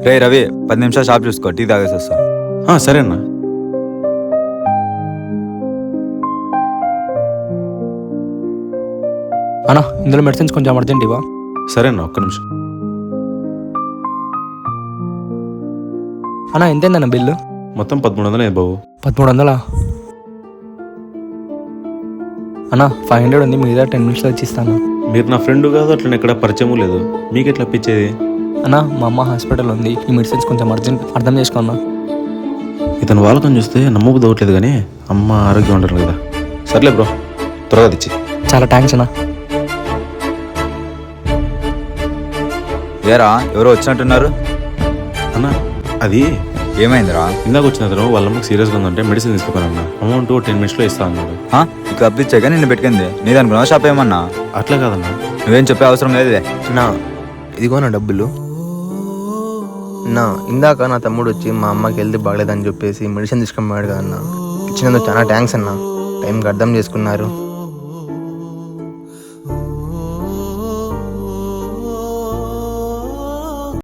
రే రవి 10 నిమిషాలు షాప్ చూసుకో, టీ తాగేసి వస్తా. సరే అన్న. అన్నా ఇందులో మెడిసిన్స్ కొంచెం అర్జెంట్ ఇవా? సరే అన్న, ఒక్క నిమిషం. అన్నా ఎంతైందన్న బిల్లు? మొత్తం 1300 బాబు. 1300? అన్నా 500 ఉంది, మీద 10 మినిట్స్లో వచ్చి ఇస్తాను. మీరు నా ఫ్రెండ్ కాదు, అట్లా ఎక్కడ పరిచయం లేదు, మీకు ఎట్లా అప్పించేది? అన్నా మా అమ్మ హాస్పిటల్ ఉంది, ఈ మెడిసిన్స్ కొంచెం అర్జెంట్, అర్థం చేసుకున్నా. ఇతను వాళ్ళకని చూస్తే నమ్మబుద్ధి అవ్వట్లేదు, కానీ అమ్మ ఆరోగ్యం ఉంటారు కదా. సర్లే బ్రో, త్వరగా తెచ్చి. చాలా థ్యాంక్స్ అన్నా. ఏరా ఎవరో వచ్చినట్టున్నారు? అన్న అది ఏమైందిరా? ఇందాక వచ్చిన అతను వాళ్ళ అమ్మకి సీరియస్గా ఉందంటే మెడిసిన్ తీసుకున్నాను. అమౌంట్ 10 మినిట్స్లో ఇస్తా అన్నాడు. ఇక అప్పించాక నిన్ను పెట్టుకుంది, నీదనుకున్నావా షాప్ ఏమన్నా? అట్లా కాదన్నా. నువ్వేం చెప్పే అవసరం లేదులే. నా ఇదిగో నా డబ్బులు. నా ఇందాక నా తమ్ముడు వచ్చి మా అమ్మకి హెల్త్ బాగలేదని చెప్పేసి మెడిసిన్ తీసుకున్నాడు కదన్నా, ఇచ్చినందుకు చాలా థ్యాంక్స్ అన్నా. టైంకి అర్థం చేసుకున్నారు.